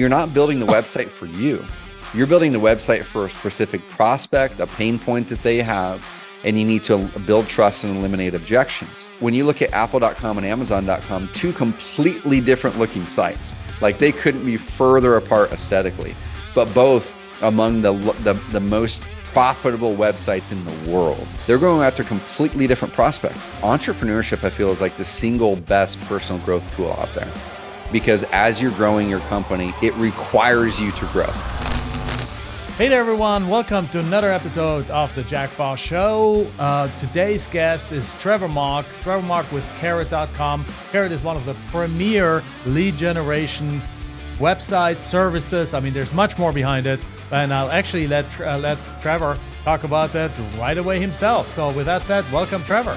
You're not building the website for you. You're building the website for a specific prospect, a pain point that they have, and you need to build trust and eliminate objections. When you look at Apple.com and Amazon.com, two completely different looking sites, like they couldn't be further apart aesthetically, but both among the most profitable websites in the world. They're going after completely different prospects. Entrepreneurship, I feel, is like the single best personal growth tool out there, because as you're growing your company, it requires you to grow. Hey there, everyone. Welcome to another episode of the Jack Bosch Show. Today's guest is Trevor Mauch. Trevor Mauch with Carot.com. Carot is one of the premier lead generation website services. I mean, there's much more behind it, and I'll actually let Trevor talk about that right away himself. So with that said, welcome, Trevor.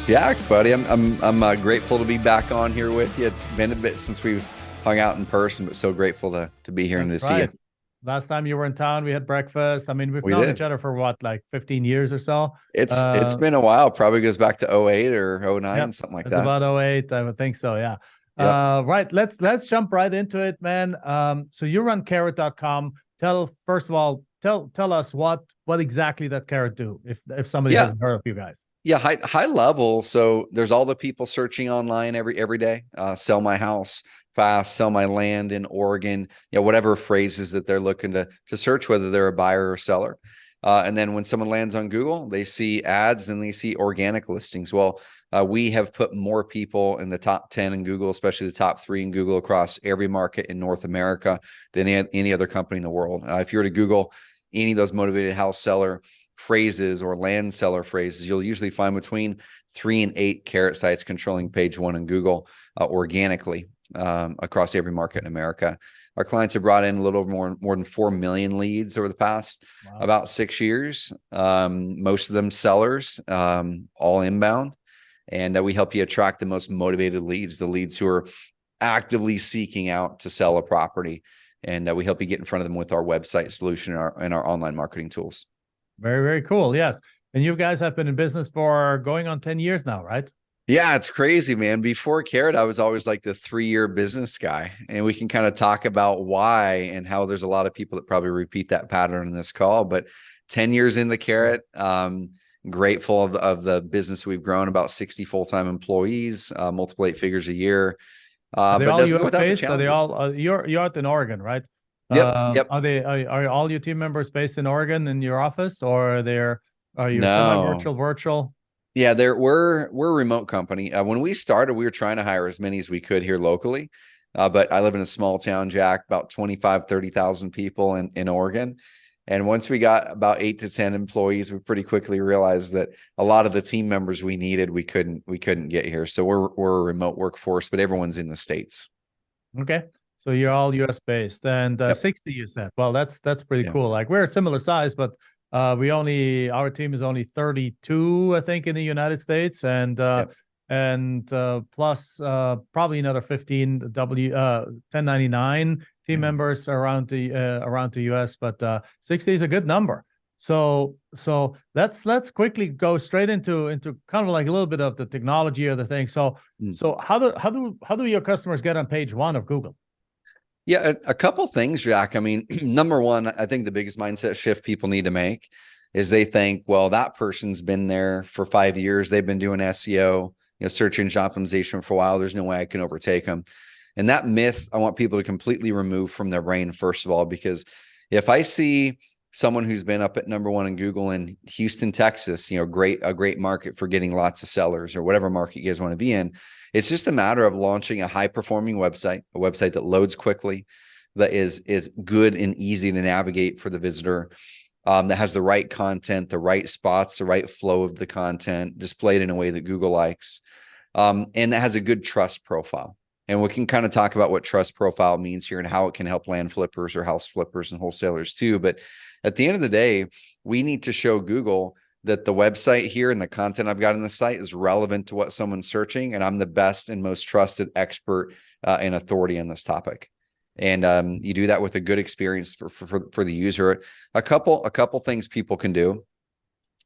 Yeah, buddy, I'm grateful to be back on here with you. It's been a bit since we've hung out in person, but so grateful to be here and to see you. Last time you were in town, we had breakfast. I mean, we've known each other for what, like 15 years or so? It's been a while. Probably goes back to 08 or 09, something like that. It's about 08, I would think so, yeah. Yep. Right, let's jump right into it, man. So you run Carot.com. First of all, tell us what exactly that Carot do, if somebody hasn't heard of you guys. Yeah, high level. So there's all the people searching online every day. Sell my house fast, sell my land in Oregon. Whatever phrases that they're looking to search, whether they're a buyer or seller. And then when someone lands on Google, they see ads and they see organic listings. Well, we have put more people in the top 10 in Google, especially the top 3 in Google across every market in North America than any other company in the world. If you were to Google any of those motivated house seller phrases or land seller phrases, you'll usually find between 3 and 8 Carot sites controlling page 1 in Google organically across every market in America. Our clients have brought in a little over more than 4 million leads over the past about 6 years. Most of them sellers, all inbound. And we help you attract the most motivated leads, the leads who are actively seeking out to sell a property. And we help you get in front of them with our website solution and our online marketing tools. Very, very cool. Yes. And you guys have been in business for going on 10 years now, right? Yeah, it's crazy, man. Before Carot, I was always like the 3-year business guy. And we can kind of talk about why and how there's a lot of people that probably repeat that pattern in this call. But 10 years into Carot, grateful of the business we've grown, about 60 full-time employees, multiple 8 figures a year. Are they but all doesn't go US without the based? Are they challenges. all you're out in Oregon, right? Yep. Are all your team members based in Oregon in your office, or are you No. virtual? Yeah, we're a remote company. When we started, we were trying to hire as many as we could here locally. But I live in a small town, Jack, about 30,000 people in Oregon. And once we got about 8 to 10 employees, we pretty quickly realized that a lot of the team members we needed, we couldn't get here. So we're a remote workforce, but everyone's in the States. Okay. So you're all US based, and 60 you said. Well, that's pretty cool. Like, we're a similar size, but our team is only 32, I think, in the United States, and plus probably another 15 1099 team members around the US, but 60 is a good number. So let's quickly go straight into kind of like a little bit of the technology of the thing. So how do your customers get on page 1 of Google? Yeah, a couple things, Jack. I mean, number one, I think the biggest mindset shift people need to make is they think, well, that person's been there for 5 years. They've been doing SEO, search engine optimization for a while. There's no way I can overtake them. And that myth, I want people to completely remove from their brain, first of all, because if I see someone who's been up at number 1 in Google in Houston, Texas, a great market for getting lots of sellers, or whatever market you guys want to be in, it's just a matter of launching a high-performing website, a website that loads quickly, that is good and easy to navigate for the visitor, that has the right content, the right spots, the right flow of the content displayed in a way that Google likes, and that has a good trust profile. And we can kind of talk about what trust profile means here and how it can help land flippers or house flippers and wholesalers too. But at the end of the day, we need to show Google that the website here and the content I've got on the site is relevant to what someone's searching, and I'm the best and most trusted expert and authority on this topic. And you do that with a good experience for the user. A couple things people can do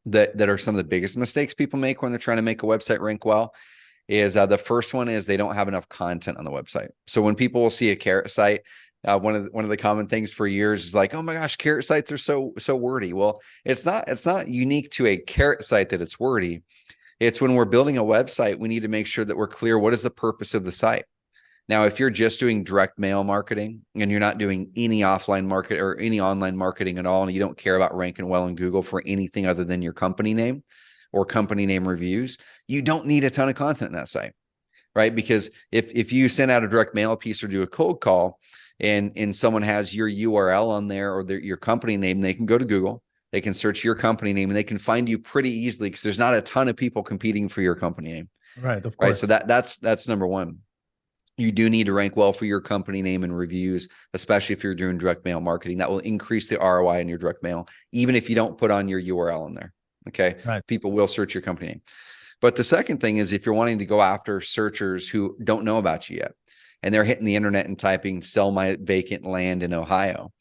that are some of the biggest mistakes people make when they're trying to make a website rank well is the first one is they don't have enough content on the website. So when people will see a Carot site, One of the common things for years is like, oh my gosh, Carrot sites are so wordy. Well, it's not unique to a Carrot site that it's wordy. It's when we're building a website, we need to make sure that we're clear. What is the purpose of the site? Now, if you're just doing direct mail marketing and you're not doing any offline market or any online marketing at all, and you don't care about ranking well in Google for anything other than your company name or company name reviews, you don't need a ton of content in that site, right? Because if you send out a direct mail piece or do a cold call and someone has your URL on there or your company name, they can go to Google, they can search your company name, and they can find you pretty easily because there's not a ton of people competing for your company name. Right, of Right. course. So that's number one. You do need to rank well for your company name and reviews, especially if you're doing direct mail marketing. That will increase the ROI in your direct mail, even if you don't put on your URL in there. Okay. Right. People will search your company name. But the second thing is if you're wanting to go after searchers who don't know about you yet, and they're hitting the internet and typing sell my vacant land in Ohio,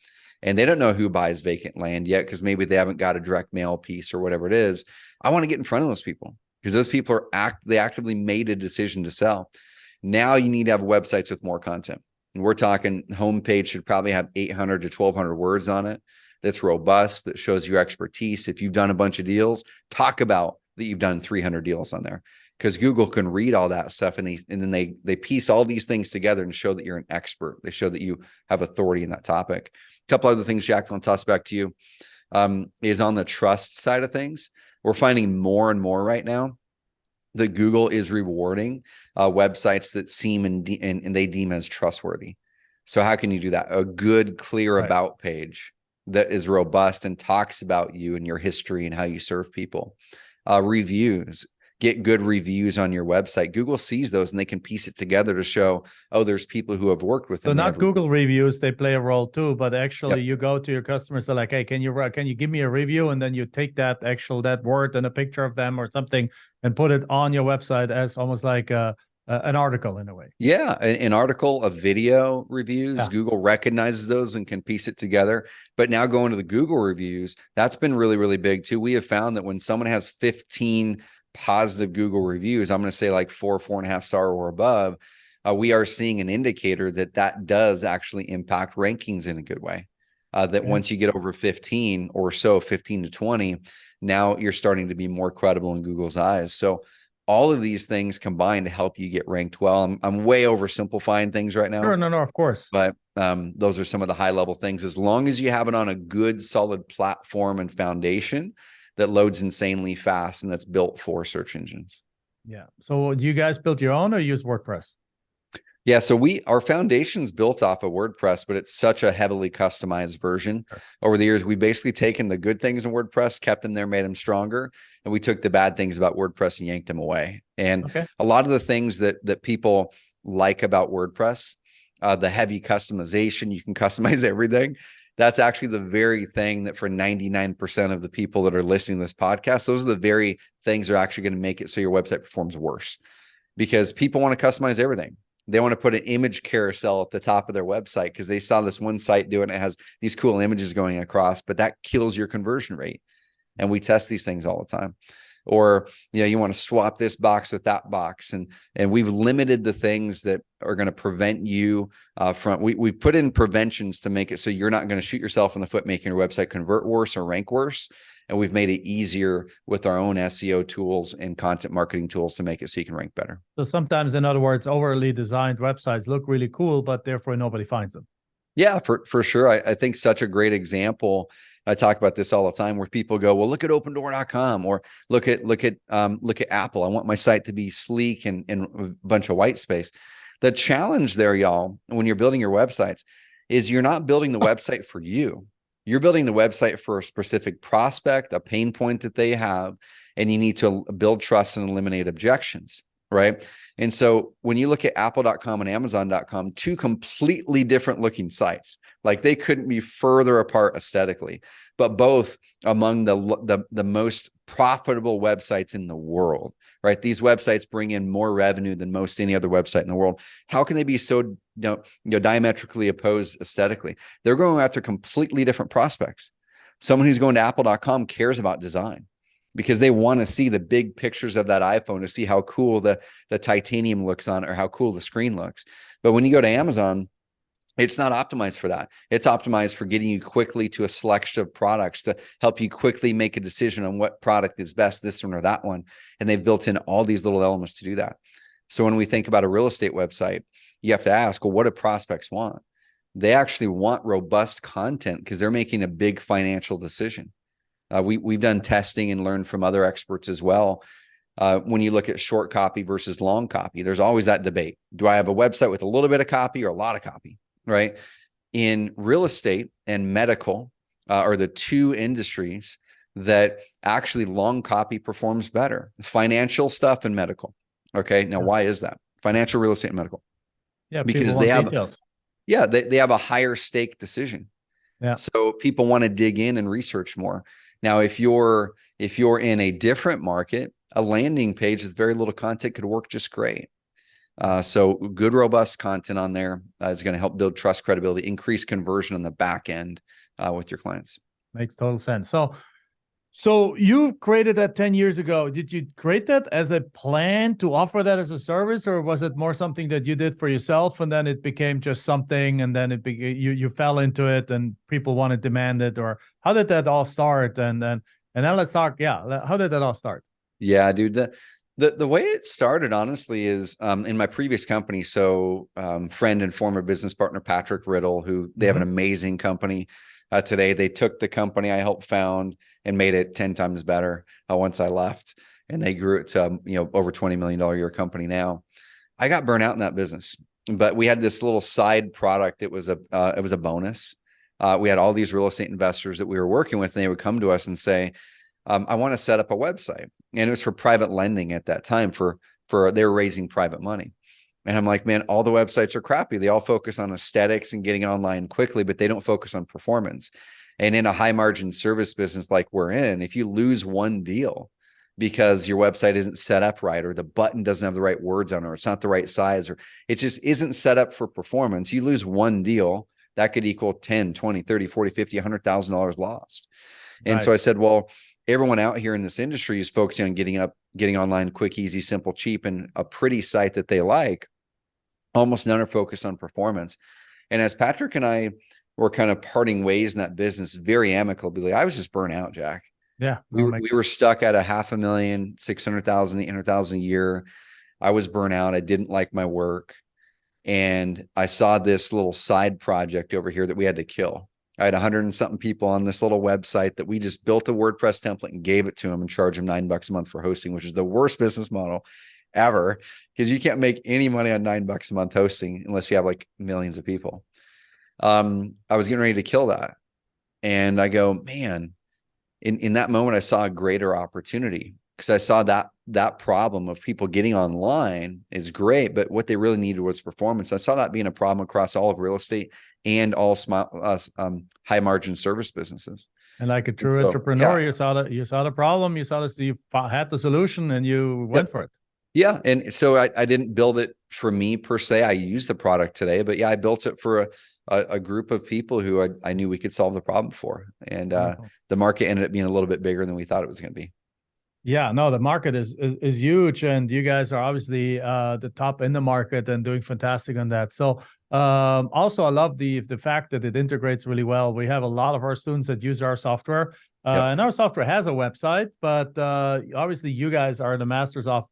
and they don't know who buys vacant land yet because maybe they haven't got a direct mail piece or whatever it is. I want to get in front of those people because those people they actively made a decision to sell. Now you need to have websites with more content. And we're talking homepage should probably have 800 to 1200 words on it. That's robust, that shows your expertise. If you've done a bunch of deals, talk about that you've done 300 deals on there because Google can read all that stuff and then they piece all these things together and show that you're an expert. They show that you have authority in that topic. A couple other things, Jack, I'll toss back to you, is on the trust side of things. We're finding more and more right now that Google is rewarding websites that seem and they deem as trustworthy. So how can you do that? A good, clear about page that is robust and talks about you and your history and how you serve people. Reviews. Get good reviews on your website. Google sees those and they can piece it together to show, oh, there's people who have worked with them. So not Google reviews, they play a role too, but actually you go to your customers, they're like, hey, can you give me a review? And then you take that word and a picture of them or something and put it on your website as almost like an article in a way. Yeah, an article, a video reviews. Yeah. Google recognizes those and can piece it together. But now going to the Google reviews, that's been really, really big too. We have found that when someone has 15 positive Google reviews, I'm going to say like 4.5 star or above, we are seeing an indicator that does actually impact rankings in a good way. That once you get over 15 or so, 15 to 20, now you're starting to be more credible in Google's eyes. So all of these things combine to help you get ranked well. I'm way oversimplifying things right now. Sure, no, of course. But those are some of the high level things. As long as you have it on a good, solid platform and foundation that loads insanely fast and that's built for search engines. Yeah. So do you guys build your own or use WordPress? Yeah, so our foundation's built off of WordPress, but it's such a heavily customized version. Sure. Over the years, we've basically taken the good things in WordPress, kept them there, made them stronger, and we took the bad things about WordPress and yanked them away. And a lot of the things that people like about WordPress, the heavy customization, you can customize everything. That's actually the very thing that for 99% of the people that are listening to this podcast, those are the very things that are actually going to make it so your website performs worse because people want to customize everything. They want to put an image carousel at the top of their website because they saw this one site doing it. It has these cool images going across, but that kills your conversion rate. And we test these things all the time. Or, you want to swap this box with that box. And we've limited the things that are going to prevent you from, we put in preventions to make it so you're not going to shoot yourself in the foot, making your website convert worse or rank worse. And we've made it easier with our own SEO tools and content marketing tools to make it so you can rank better. So sometimes, in other words, overly designed websites look really cool, but therefore nobody finds them. Yeah, for sure. I think such a great example. I talk about this all the time where people go, well, look at opendoor.com or look at Apple. I want my site to be sleek and a bunch of white space. The challenge there, y'all, when you're building your websites is you're not building the website for you. You're building the website for a specific prospect, a pain point that they have, and you need to build trust and eliminate objections, right? And so when you look at apple.com and amazon.com, two completely different looking sites, like they couldn't be further apart aesthetically, but both among the most profitable websites in the world, right? These websites bring in more revenue than most any other website in the world. How can they be so diametrically opposed aesthetically? They're going after completely different prospects. Someone who's going to apple.com cares about design because they want to see the big pictures of that iPhone to see how cool the titanium looks on it or how cool the screen looks. But when you go to Amazon, It's not optimized for that. It's optimized for getting you quickly to a selection of products to help you quickly make a decision on what product is best, this one or that one. And they've built in all these little elements to do that. So when we think about a real estate website, you have to ask, well, what do prospects want? They actually want robust content because they're making a big financial decision. We've done testing and learned from other experts as well. When you look at short copy versus long copy, there's always that debate. Do I have a website with a little bit of copy or a lot of copy? Right? In real estate and medical are the two industries that actually long copy performs better. Financial stuff and medical. Okay. Now, why is that? Financial, real estate, and medical. Yeah, Because people want details. they have a higher stake decision. Yeah. So people want to dig in and research more. Now, if you're in a different market, a landing page with very little content could work just great. So good, robust content on there is going to help build trust, credibility, increase conversion on the back end with your clients. Makes total sense. So you created that 10 years ago. Did you create that as a plan to offer that as a service, or was it more something that you did for yourself and then it became just something and then you fell into it and people want to demand it? Or how did that all start? And then let's talk. Yeah, how did that all start? Yeah, dude. The way it started, honestly, is in my previous company. So friend and former business partner, Patrick Riddle, who they have an amazing company today. They took the company I helped found and made it 10 times better once I left. And they grew it to, over $20 million a year company now. I got burnt out in that business, but we had this little side product. It was a bonus. We had all these real estate investors that we were working with, and they would come to us and say, I want to set up a website. And it was for private lending at that time for they were raising private money. And I'm like, man, all the websites are crappy. They all focus on aesthetics and getting online quickly, but they don't focus on performance. And in a high margin service business like we're in, if you lose one deal because your website isn't set up right, or the button doesn't have the right words on it, or it's not the right size, or it just isn't set up for performance, you lose one deal, that could equal 10, 20, 30, 40, 50, $100,000 lost. And Right. so I said, well, everyone out here in this industry is focusing on getting online quick, easy, simple, cheap, and a pretty site that they like. Almost none are focused on performance. And as Patrick and I were kind of parting ways in that business very amicably, I was just burnt out, Jack. Yeah. We were stuck at $500,000, $600,000, $800,000 a year. I was burnt out. I didn't like my work. And I saw this little side project over here that we had to kill. I had 100 and something people on this little website that we just built a WordPress template and gave it to them and charged them $9 a month for hosting, which is the worst business model ever, because you can't make any money on $9 a month hosting unless you have like millions of people. I was getting ready to kill that. And I go, man, in that moment, I saw a greater opportunity, because I saw that problem of people getting online is great, but what they really needed was performance. I saw that being a problem across all of real estate and all small, high margin service businesses. And like a true entrepreneur, you saw the problem, you had the solution, and you went for it. Yeah. And so I didn't build it for me per se. I use the product today, but yeah, I built it for a group of people who I knew we could solve the problem for. And the market ended up being a little bit bigger than we thought it was going to be. Yeah, no, the market is huge, and you guys are obviously the top in the market and doing fantastic on that. So also, I love the fact that it integrates really well. We have a lot of our students that use our software, and our software has a website, but obviously you guys are the masters of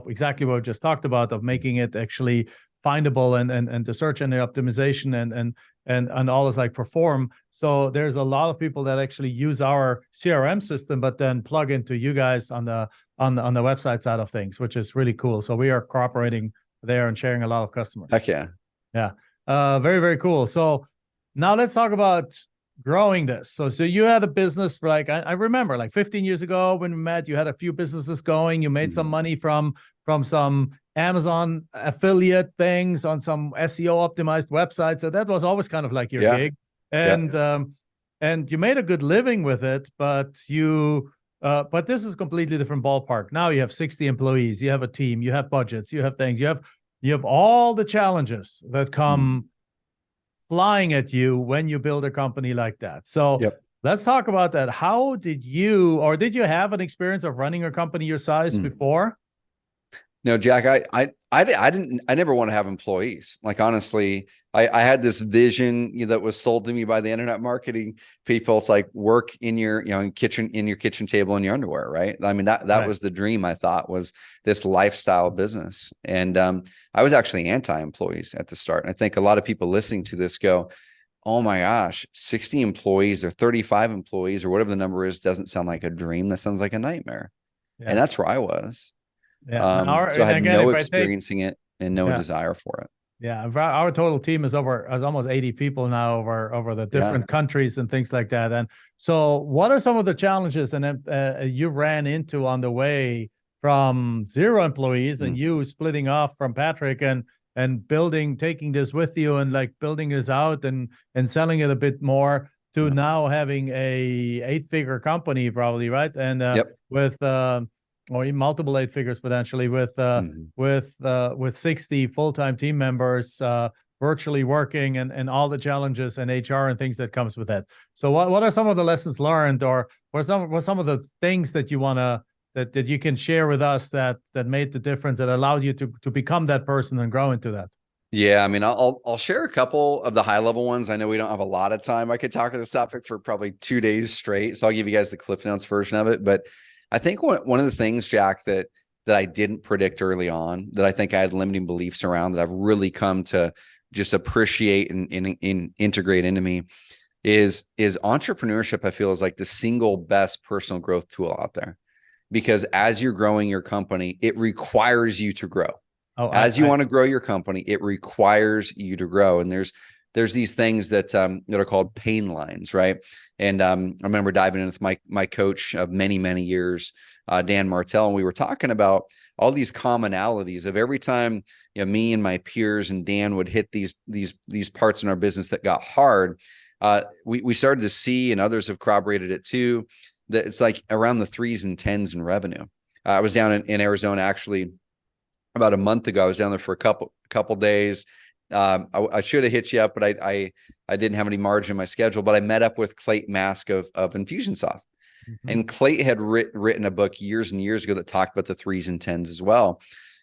exactly what we just talked about, of making it actually findable and the search engine optimization and all is like perform. So there's a lot of people that actually use our CRM system, but then plug into you guys on the website side of things, which is really cool. So we are cooperating there and sharing a lot of customers. Heck yeah. Yeah. Very, very cool. So now let's talk about growing this. So you had a business for I remember 15 years ago when we met, you had a few businesses going, you made some money from some Amazon affiliate things on some SEO optimized websites. So that was always kind of like your gig. And you made a good living with it, but but this is a completely different ballpark. Now you have 60 employees, you have a team, you have budgets, you have things, you have all the challenges that come flying at you when you build a company like that. So let's talk about that. How did you have an experience of running a company your size before? No, Jack, I never want to have employees. Like, honestly, I had this vision, that was sold to me by the internet marketing people. It's like work in your, in your kitchen table in your underwear, right? I mean, that Right. was the dream. I thought was this lifestyle business. And I was actually anti-employees at the start. And I think a lot of people listening to this go, oh my gosh, 60 employees or 35 employees or whatever the number is doesn't sound like a dream. That sounds like a nightmare. And Yeah. that's where I was. Yeah. And So I and had again, no if I take, experiencing it and no yeah. desire for it. Yeah, our total team is almost 80 people now over the Yeah. different countries and things like that. And so, what are some of the challenges and you ran into on the way from zero employees and Mm. you splitting off from Patrick and taking this with you and like building this out and selling it a bit more to Yeah. now having a 8-figure company probably, right? And Yep. with or even multiple 8 figures potentially Mhm. with 60 full-time team members virtually working and all the challenges and HR and things that comes with that. So what are some of the lessons learned, or what some of the things that you want to that you can share with us that made the difference, that allowed you to become that person and grow into that? Yeah, I mean, I'll share a couple of the high level ones. I know we don't have a lot of time. I could talk on this topic for probably 2 days straight, so I'll give you guys the Cliff Notes version of it. But I think one of the things, Jack, that I didn't predict early on, that I think I had limiting beliefs around, that I've really come to just appreciate and integrate into me, is entrepreneurship. I feel is like the single best personal growth tool out there, because as you're growing your company, it requires you to grow. Oh, As you want to grow your company, it requires you to grow. And there's these things that are called pain lines, right? And I remember diving in with my coach of many years, Dan Martell, and we were talking about all these commonalities of every time me and my peers and Dan would hit these parts in our business that got hard. We started to see, and others have corroborated it too, that it's like around the 3s and 10s in revenue. I was down in Arizona actually about a month ago. I was down there for a couple days. I should have hit you up, but I didn't have any margin in my schedule. But I met up with Clayton Mask of Infusionsoft, mm-hmm. and Clayton had written a book years and years ago that talked about the 3s and 10s as well.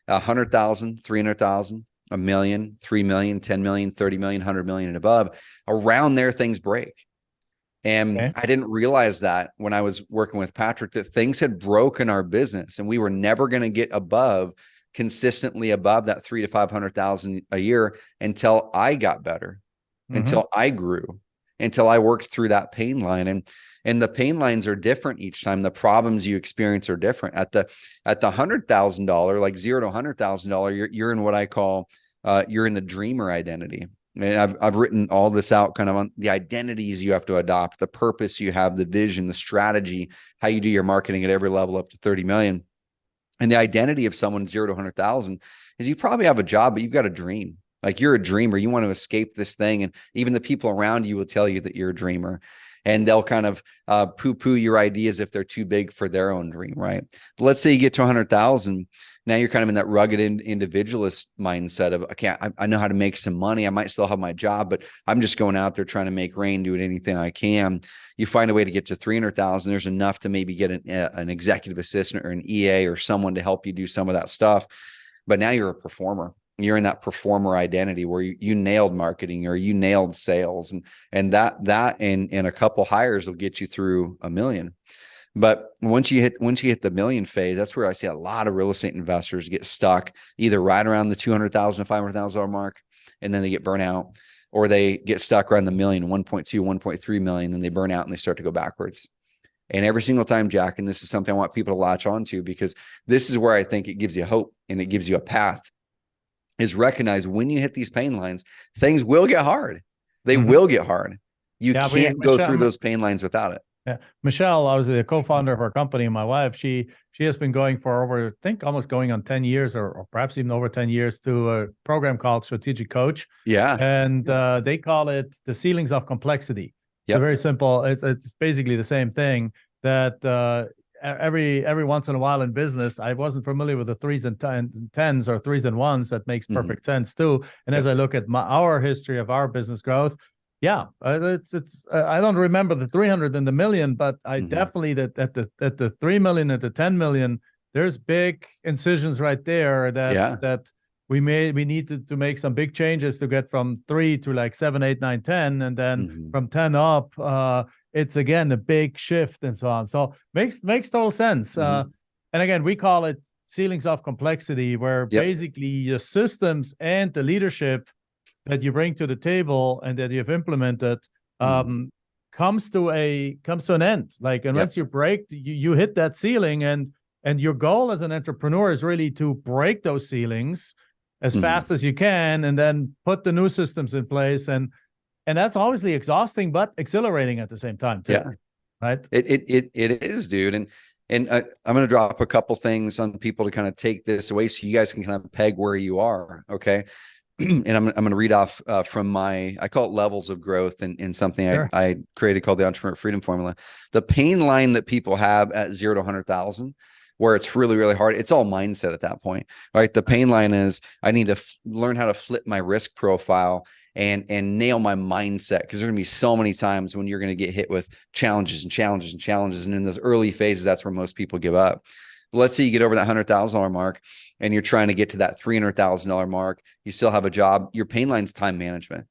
100,000, 300,000, a million, 3 million, 10 million, 30 million, 100 million and above. Around there, things break. And Okay. I didn't realize that when I was working with Patrick, that things had broken our business and we were never going to get consistently above that 300,000 to 500,000 a year until I got better, Mm-hmm. until I grew, until I worked through that pain line. And the pain lines are different each time. The problems you experience are different. At the $100,000, like $0 to $100,000, you're in what I call you're in the dreamer identity. And I've written all this out kind of on the identities you have to adopt, the purpose you have, the vision, the strategy, how you do your marketing at every level up to 30 million. And the identity of someone 0 to 100,000 is you probably have a job, but you've got a dream. Like, you're a dreamer. You want to escape this thing. And even the people around you will tell you that you're a dreamer, and they'll kind of poo-poo your ideas if they're too big for their own dream, right? But let's say you get to 100,000. Now you're kind of in that rugged individualist mindset of, okay, I know how to make some money. I might still have my job, but I'm just going out there trying to make rain, doing anything I can. You find a way to get to 300,000. There's enough to maybe get an executive assistant or an EA or someone to help you do some of that stuff. But now you're a performer. You're in that performer identity where you nailed marketing or you nailed sales, and that and a couple hires will get you through $1 million. But once you hit the million phase, that's where I see a lot of real estate investors get stuck, either right around the $200,000, $500,000 mark, and then they get burnt out, or they get stuck around the million, 1.2, 1.3 million, and they burn out and they start to go backwards. And every single time, Jack, and this is something I want people to latch onto, because this is where I think it gives you hope and it gives you a path, is recognize when you hit these pain lines, things will get hard. They Mm-hmm. will get hard. You can't go through those pain lines without it. Yeah. Michelle, I was the co-founder of our company, and my wife, she has been going for over, I think, almost going on 10 years or perhaps even over 10 years to a program called Strategic Coach. Yeah. And they call it the ceilings of complexity. Yep. So very simple. It's basically the same thing that every once in a while in business, I wasn't familiar with the 3s and 10s or 3s and 1s. That makes perfect sense too. And as I look at our history of our business growth, yeah, it's I don't remember the 300 and the million, but I definitely that at the 3 million and the 10 million, there's big incisions right there Yeah. that we need to make some big changes to get from 3 to like 7, 8, 9, 10, and then Mhm. from 10 up, it's again a big shift and so on. So makes total sense. Mhm. And again, we call it ceilings of complexity, where Yep. basically the systems and the leadership that you bring to the table and that you've implemented Mhm. comes to an end. Like, and Yep. once you break, you hit that ceiling, and your goal as an entrepreneur is really to break those ceilings as Mhm. fast as you can, and then put the new systems in place. And that's obviously exhausting, but exhilarating at the same time too, Yeah. right? It is, dude. And I'm going to drop a couple things on people to kind of take this away so you guys can kind of peg where you are. Okay. And I'm going to read off from I call it levels of growth in something Sure. I created called the Entrepreneur Freedom Formula. The pain line that people have at 0 to 100,000, where it's really, really hard. It's all mindset at that point, right? The pain line is I need to learn how to flip my risk profile and nail my mindset, because there's going to be so many times when you're going to get hit with challenges and challenges and challenges. And in those early phases, that's where most people give up. But let's say you get over that $100,000 mark and you're trying to get to that $300,000 mark. You still have a job. Your pain line's time management.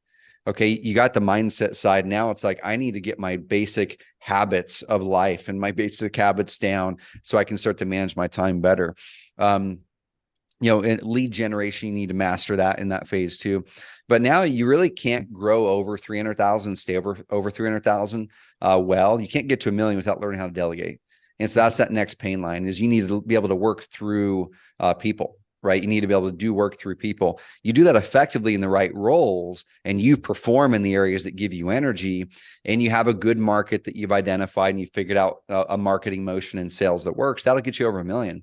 Okay. You got the mindset side. Now it's like, I need to get my basic habits of life and my basic habits down so I can start to manage my time better. In lead generation, you need to master that in that phase too. But now you really can't grow over 300,000, stay over 300,000. You can't get to 1 million without learning how to delegate. And so that's that next pain line, is you need to be able to work through people, right? You need to be able to do work through people. You do that effectively in the right roles, and you perform in the areas that give you energy, and you have a good market that you've identified, and you figured out a marketing motion and sales that works. That'll get you over 1 million.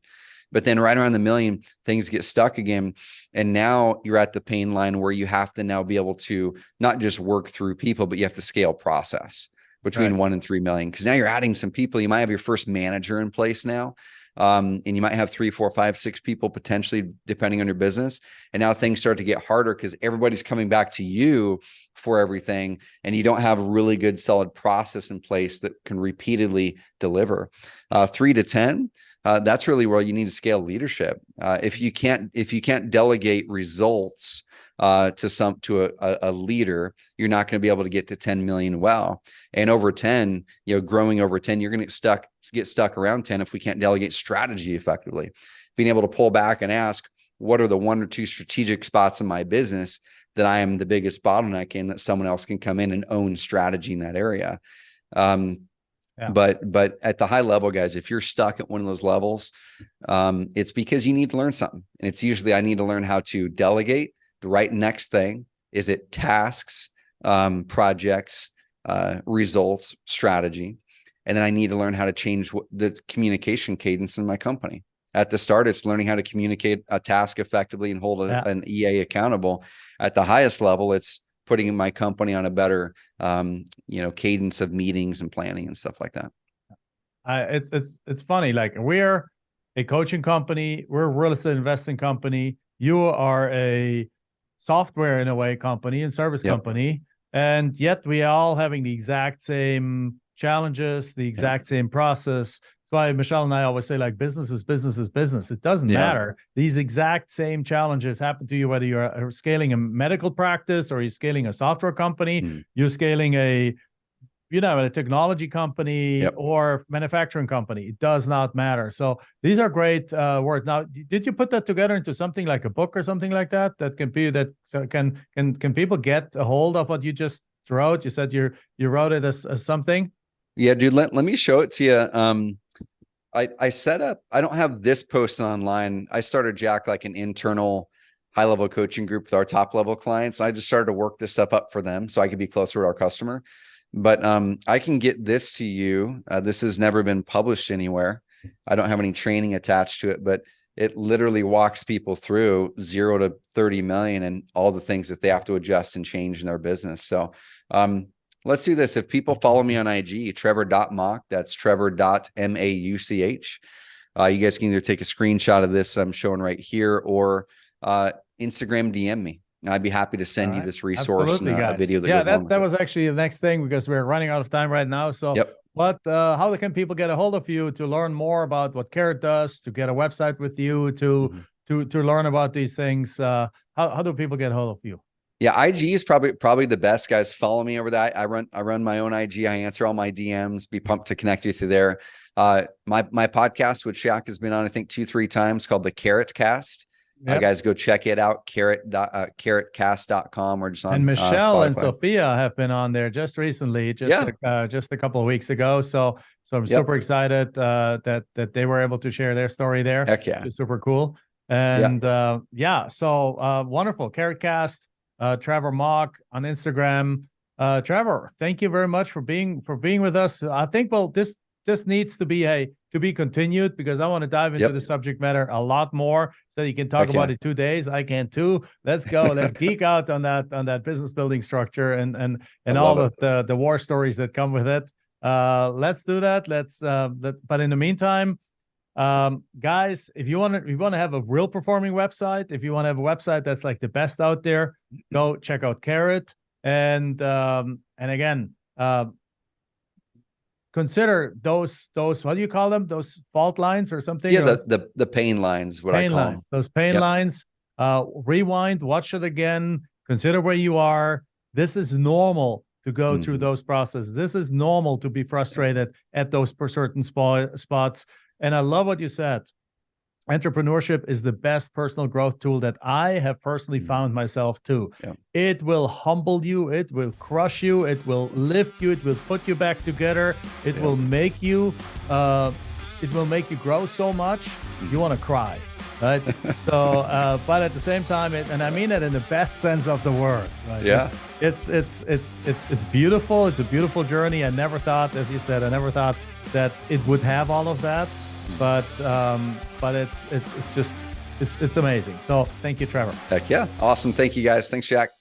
But then right around the 1 million, things get stuck again. And now you're at the pain line where you have to now be able to not just work through people, but you have to scale process between Right. 1 and 3 million. Because now you're adding some people. You might have your first manager in place now. And you might have 3, 4, 5, 6 people potentially, depending on your business. And now things start to get harder because everybody's coming back to you for everything. And you don't have a really good, solid process in place that can repeatedly deliver. 3 to 10. That's really where you need to scale leadership. If you can't delegate results to a leader, you're not going to be able to get to 10 million well. And over 10, growing over 10, you're going to get stuck around 10 if we can't delegate strategy effectively. Being able to pull back and ask, what are the 1 or 2 strategic spots in my business that I am the biggest bottleneck in, that someone else can come in and own strategy in that area. Yeah. But at the high level, guys, if you're stuck at one of those levels, it's because you need to learn something. And it's usually, I need to learn how to delegate the right next thing. Is it tasks, projects, results, strategy? And then I need to learn how to change the communication cadence in my company. At the start, it's learning how to communicate a task effectively and hold an EA accountable. At the highest level, it's putting my company on a better, cadence of meetings and planning and stuff like that. It's funny. Like, we're a coaching company, we're a real estate investing company. You are a software in a way company and service company, and yet we are all having the exact same challenges, the exact same process. That's why Michelle and I always say, like, business is business is business. It doesn't matter. These exact same challenges happen to you, whether you're scaling a medical practice or you're scaling a software company, you're scaling a technology company or manufacturing company. It does not matter. So these are great words. Now, did you put that together into something like a book or something like that? That can be can people get a hold of what you just wrote? You said you wrote it as something. Yeah, dude. Let me show it to you. I set up. I don't have this posted online. I started, Jack, like an internal high-level coaching group with our top-level clients. I just started to work this stuff up for them so I could be closer to our customer. But I can get this to you. This has never been published anywhere. I don't have any training attached to it, but it literally walks people through 0 to 30 million and all the things that they have to adjust and change in their business. So let's do this. If people follow me on IG, Trevor.Mauch, that's Trevor.Mauch. You guys can either take a screenshot of this I'm showing right here, or Instagram DM me. And I'd be happy to send you this resource. Absolutely, and a video that goes along with that was actually the next thing, because we're running out of time right now. So how can people get a hold of you to learn more about what Carot does, to get a website with you, to learn about these things? How do people get a hold of you? Yeah, IG is probably the best, guys. Follow me over that. I run my own IG. I answer all my DMs. Be pumped to connect you through there. My podcast, which Shaq has been on, I think 2-3 times, called the Carot Cast. Yep. Guys, go check it out. Carotcast.com, or just on. And Michelle and Spotify. Sophia have been on there just recently, just a couple of weeks ago. So I'm super excited that they were able to share their story there. Heck yeah, which is super cool. And so wonderful. Carotcast. Trevor Mauch on Instagram. Trevor, thank you very much for being with us. I think this needs to be continued, because I want to dive into the subject matter a lot more, so you can talk about it 2 days. I can too. Let's go. Let's geek out on that business building structure and all the war stories that come with it. Let's do that. But in the meantime, guys, if you want to have a real performing website, if you want to have a website that's like the best out there, go check out Carot. And again, consider those what do you call them? Those fault lines or something? Yeah, the pain lines, I call them. Those pain lines. Rewind, watch it again, consider where you are. This is normal to go through those processes. This is normal to be frustrated at those certain spots. And I love what you said. Entrepreneurship is the best personal growth tool that I have personally found myself too. Yeah. It will humble you. It will crush you. It will lift you. It will put you back together. It will make you. It will make you grow so much you want to cry, right? So, but at the same time, and I mean it in the best sense of the word. Right? Yeah. It's beautiful. It's a beautiful journey. I never thought, as you said, that it would have all of that. But it's amazing. So thank you, Trevor. Heck yeah. Awesome. Thank you, guys. Thanks, Jack.